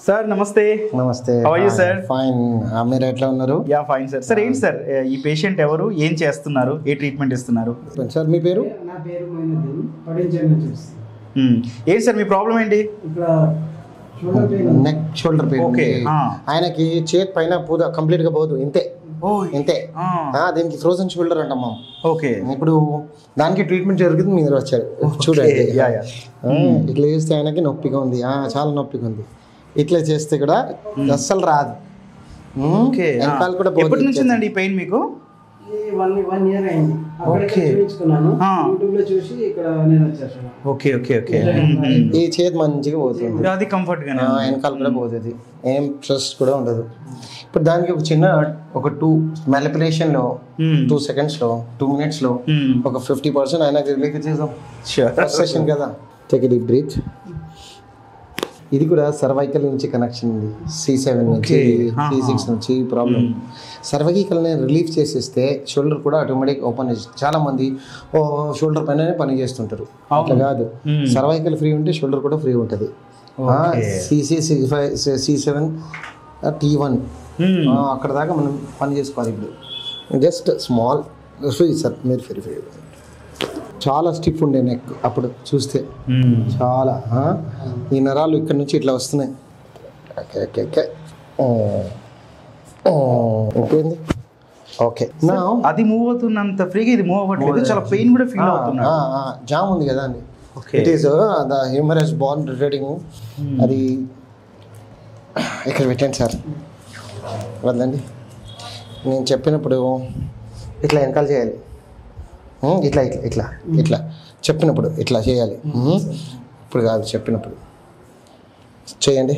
Sir నమస్తే. నమస్తే. How are you sir? Fine. మీరు ఎట్లా ఉన్నారు? Yeah fine sir. సార్ ఏంటి సార్ ఈ పేషెంట్ ఎవరు, ఏం చేస్తున్నారు, ఏ ట్రీట్మెంట్ ఇస్తున్నారు? సార్ మీ పేరు? నా పేరు మైనుద్దీన్, పడించర్ నుంచి వస్తుంది. ఏంటి సార్ మీ ప్రాబ్లం ఏంటి? ఇక్కడ shoulder pain, neck shoulder pain. Okay. ఆయనకి చేతి పైన పూద కంప్లీట్ గా పోదు, ఇంతే ఇంతే. దీనికి ఫ్రోజన్ షోల్డర్ అంటాం మనం. ఓకే. ఇప్పుడు దానికి ట్రీట్మెంట్ జరుగుతుంది, మీరు వచ్చారు చూడండి. ఇట్లా చేస్తే ఆయనకి నొప్పిగా ఉంది, చాలా నొప్పిగా ఉంది. ఇట్లా చేస్తే కూడా అస్సలు రాదు. వెనకాల కూడా ఎప్పటి నుంచి ఉందండి ఈ పెయిన్ మీకు? వన్ ఇయర్ అయింది. చూపించుకున్నాను, యూట్యూబ్ లో చూసి ఇక్కడ నేను వచ్చేసాను. Okay okay okay. ఈ చేతి మంచిగా పోతుంది, అది కంఫర్ట్ గా, వెనకాల కూడా పోతుంది, ఏం స్ట్రెస్ కూడా ఉండదు. ఇప్పుడు దానికి ఒక చిన్న ఒక 2 మ్యానిపులేషన్ లో 2 seconds లో 2 minutes లో ఒక 50% అయినా రిలీఫ్ చేద్దాం. ఫస్ట్ సెషన్ కదా. Take a deep breath. ఇది కూడా సర్వైకల్ నుంచి కనెక్షన్ ఉంది, C7 నుంచి C6 నుంచి ప్రాబ్లం. సర్వైకల్ని రిలీఫ్ చేసేస్తే షోల్డర్ కూడా ఆటోమేటిక్ ఓపెన్ చేస్తుంది. చాలా మంది షోల్డర్ పైన పని చేస్తుంటారు, అట్లా కాదు. సర్వైకల్ ఫ్రీ ఉంటే షోల్డర్ కూడా ఫ్రీ ఉంటుంది. C7 T1 అక్కడ దాకా మనం పని చేసుకోవాలి. ఇప్పుడు జస్ట్ స్మాల్ ఫ్రీ సార్, మీరు ఫ్రీ ఫ్రీ. చాలా స్టిఫ్ ఉండే నెక్ అప్పుడు చూస్తే, చాలా. ఈ నరాలు ఇక్కడ నుంచి ఇట్లా వస్తున్నాయి. ఓకేంది? ఓకే. నా అది మూవ్ అవుతున్నంత ఫ్రీగా ఇది మూవ్ అవ్వట్లేదు, చాలా పెయిన్ కూడా ఫీల్ అవుతున్నా. జామ్ ఉంది కదా అండి. It is the humorous bond relating. అది ఇక్కడ పెట్టండి సార్, వద్దండి. నేను చెప్పినప్పుడు ఇట్లా వెనకాల చేయాలి, ఇట్లా ఇట్లా ఇట్లా ఇట్లా చెప్పినప్పుడు ఇట్లా చేయాలి. ఇప్పుడు కాదు, చెప్పినప్పుడు చేయండి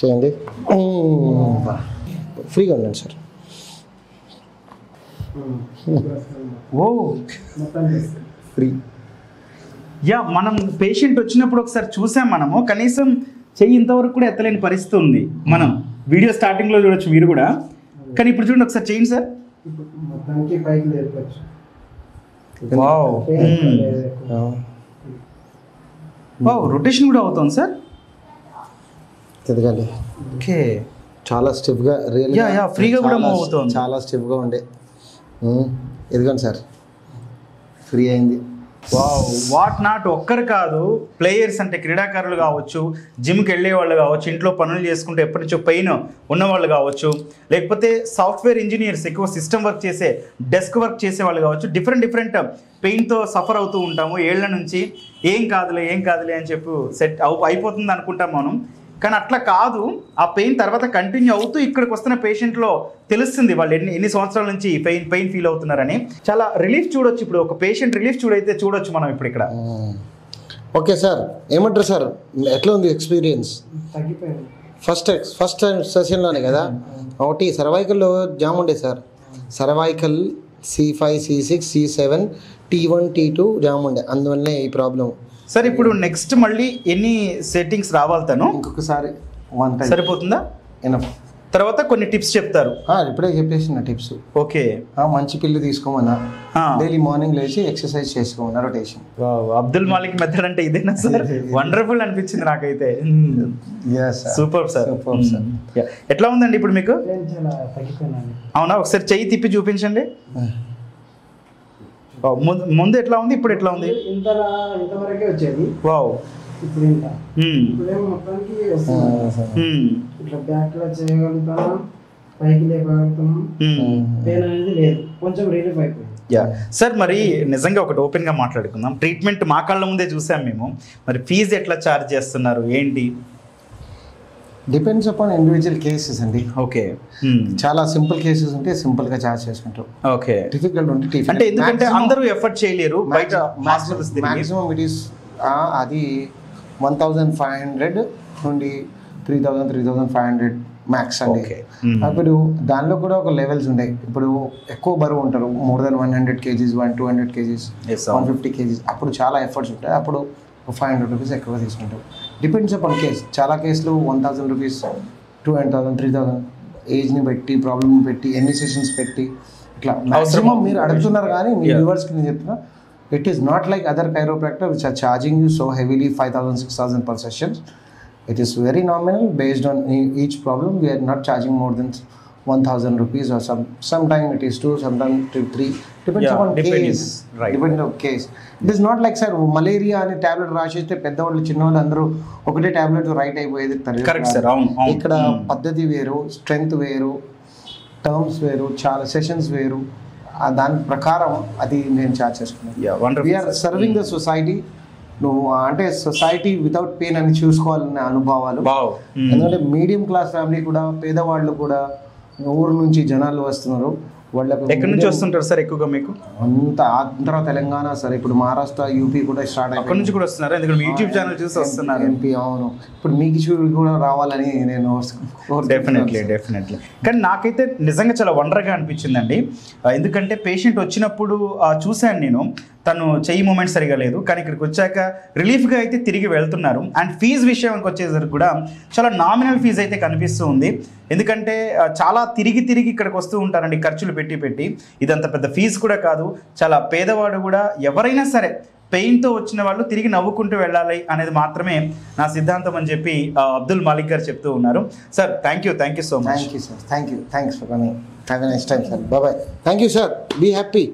చేయండి. ఫ్రీగా ఉండండి సార్. ఓ ఫ్రీ. యా, మనం పేషెంట్ వచ్చినప్పుడు ఒకసారి చూసాం మనము, కనీసం చెయ్యి ఇంతవరకు కూడా ఎత్తలేని పరిస్థితి ఉంది. మనం వీడియో స్టార్టింగ్లో చూడొచ్చు మీరు కూడా, కానీ ఇప్పుడు చూడండి ఒకసారి చేయండి సార్. మొత్తానికి పైకి లేపచ్చు. రొటేషన్ కూడా అవుతుంది సార్. ఎదగాలి. ఓకే. చాలా స్టిఫ్గా ఫ్రీగా కూడా మూవ్ అవుతుంది, చాలా స్టిఫ్గా ఉండే. ఎదగండి సార్, ఫ్రీ అయింది. వాట్ నాట్ ఒక్కరు కాదు, ప్లేయర్స్ అంటే క్రీడాకారులు కావచ్చు, జిమ్కి వెళ్ళే వాళ్ళు కావచ్చు, ఇంట్లో పనులు చేసుకుంటే ఎప్పటి నుంచో పెయిన్ ఉన్నవాళ్ళు కావచ్చు, లేకపోతే సాఫ్ట్వేర్ ఇంజనీర్స్, ఎక్కువ సిస్టమ్ వర్క్ చేసే, డెస్క్ వర్క్ చేసే వాళ్ళు కావచ్చు, డిఫరెంట్ పెయిన్తో సఫర్ అవుతూ ఉంటాము ఏళ్ల నుంచి. ఏం కాదులే అని చెప్పి సెట్ అయిపోతుంది అనుకుంటాం మనం, కానీ అట్లా కాదు. ఆ పెయిన్ తర్వాత కంటిన్యూ అవుతూ ఇక్కడికి వస్తున్న పేషెంట్లో తెలుస్తుంది వాళ్ళు ఎన్ని సంవత్సరాల నుంచి పెయిన్ ఫీల్ అవుతున్నారని. చాలా రిలీఫ్ చూడొచ్చు. ఇప్పుడు ఒక పేషెంట్ రిలీఫ్ చూడొచ్చు మనం ఇప్పుడు ఇక్కడ. ఓకే సార్, ఏమంటారు సార్, ఎట్లా ఉంది ఎక్స్పీరియన్స్? తగ్గిపోయింది. ఫస్ట్ సెషన్లోనే కదా. ఒకటి సర్వైకల్లో జామ్ ఉండే sir, cervical C5 C6 C7 T1 T2 jam ఉండే, అందువల్లనే ఈ ప్రాబ్లం. సార్ ఇప్పుడు నెక్స్ట్ మళ్ళీ ఎన్ని సెట్టింగ్స్ రావాలి? తను ఇంకొకసారి సరిపోతుందా? తర్వాత కొన్ని టిప్స్ చెప్తారు. ఇప్పుడే చెప్పేసిన టిప్స్. ఓకే. మంచి పిల్లు తీసుకోమన్నా, డైలీ మార్నింగ్ లేచి ఎక్సర్సైజ్ చేసుకోమన్నా, రొటేషన్. అబ్దుల్ మాలిక్ మెథడ్ అంటే ఇదేనా సార్? వండర్ఫుల్ అనిపించింది నాకైతే. Super sir. ఎట్లా ఉందండి ఇప్పుడు మీకు? అవునా, ఒకసారి చెయ్యి తిప్పి చూపించండి. ముందు ఎట్లా ఉంది, ఇప్పుడు ఎట్లా ఉంది? ఇంతవరకే వచ్చేది. వావ్. ఇప్పుడు ఇప్పుడేమో మొత్తానికి ఇట్లా బ్యాక్ లో చేయగలుగుతాను, పైకి లేపగలుగుతాను. పెయిన్ అనేది లేదు, కొంచెం రిలీఫ్ అయిపోయింది. సార్ మరి నిజంగా ఒకటి ఓపెన్గా మాట్లాడుకుందాం. ట్రీట్మెంట్ మా కళ్ళ ముందే చూసాం మేము, మరి ఫీజు ఎట్లా ఛార్జ్ చేస్తున్నారు ఏంటి? డిపెండ్స్ అపాన్ ఇండివిజువల్ కేసెస్ అండి. ఓకే. చాలా సింపుల్ కేసెస్ ఉంటే సింపుల్ గా చార్జ్ చేసుకుంటాం. ఓకే. డిఫికల్ట్ ఉంటే అంటే ఎందుకంటే అందరూ ఎఫర్ట్ చేయలేరు బయట. మాక్సిమం ఇట్ ఈస్ అది 1500 నుండి 3500 మ్యాక్స్ అండి. అప్పుడు దానిలో కూడా ఒక లెవెల్స్ ఉంటాయి. ఇప్పుడు ఎక్కువ బరువు ఉంటారు, more than 100 kgs 200 kgs 150 kgs, అప్పుడు చాలా ఎఫర్ట్స్ ఉంటాయి. అప్పుడు 500 రూపీస్ ఎక్కువ తీసుకుంటాం. Depends upon case. చాలా కేసులు 1000 రూపీస్, 200,000 3,000, ఏజ్ని బట్టి, ప్రాబ్లమ్ని పెట్టి, ఎన్ని సెషన్స్ పెట్టి ఇట్లా మ్యాక్సిమం మీరు అడుగుతున్నారు. కానీ మీ వ్యూవర్స్కి నేను చెప్తున్నా, it is not like other chiropractor which are charging you so heavily 5,000 6,000 per session. It is very nominal based on each problem. We are not charging more than 1,000 rupees or sometime it is 2, sometimes 3. Depends upon case. Right. Depends on case. It is not like, sir, malaria అనే tablet రాసేస్తే పెద్దవాళ్ళు చిన్నవాళ్ళు అందరూ ఒకటే tablet right అయిపోయేది. Correct sir, అవును. ఇక్కడ పద్ధతి వేరు, స్ట్రెంగ్త్ వేరు, టర్మ్స్ వేరు, చాలా సెషన్స్ వేరు. దాని ప్రకారం అది నేను చార్జ్ చేసుకున్నాను. We're serving the society. నువ్వు అంటే సొసైటీ వితౌట్ పెయిన్ అని చూసుకోవాలనే అనుభవాలు. ఎందుకంటే మీడియం క్లాస్ ఫ్యామిలీ కూడా, పేదవాళ్ళు కూడా ఊరు నుంచి జనాలు వస్తున్నారు. వాళ్ళకు ఎక్కడి నుంచి వస్తుంటారు సార్ ఎక్కువగా మీకు? అంత ఆంధ్ర, తెలంగాణ సార్, ఇప్పుడు మహారాష్ట్ర, యూపీ కూడా స్టార్ట్ అయిపోయింది. అక్కడి నుంచి కూడా వస్తున్నారు, ఎందుకంటే యూట్యూబ్ ఛానల్ చూసి వస్తున్నారు. ఎంపీ, అవును. ఇప్పుడు మీకు చూసి కూడా రావాలని నేను డెఫినెట్లీ. కానీ నాకైతే నిజంగా చాలా వండర్గా అనిపించిందండి. ఎందుకంటే పేషెంట్ వచ్చినప్పుడు చూశాను నేను, తను చెయ్యి మూమెంట్ సరిగా లేదు, కానీ ఇక్కడికి వచ్చాక రిలీఫ్గా అయితే తిరిగి వెళ్తున్నారు. అండ్ ఫీజు విషయానికి వచ్చేసరికి కూడా చాలా నామినల్ ఫీజు అయితే కనిపిస్తూ ఉంది. ఎందుకంటే చాలా తిరిగి ఇక్కడికి వస్తూ ఉంటారండి ఖర్చులు పెట్టి. ఇదంత పెద్ద ఫీజు కూడా కాదు. చాలా పేదవాడు కూడా, ఎవరైనా సరే పెయిన్తో వచ్చిన వాళ్ళు తిరిగి నవ్వుకుంటూ వెళ్ళాలి అనేది మాత్రమే నా సిద్ధాంతం అని చెప్పి అబ్దుల్ మాలిక్ గారు చెప్తూ ఉన్నారు. Sir, thank you so much. Thank you sir. Thanks for coming. Have a nice time sir. Bye. Thank you sir. Be happy.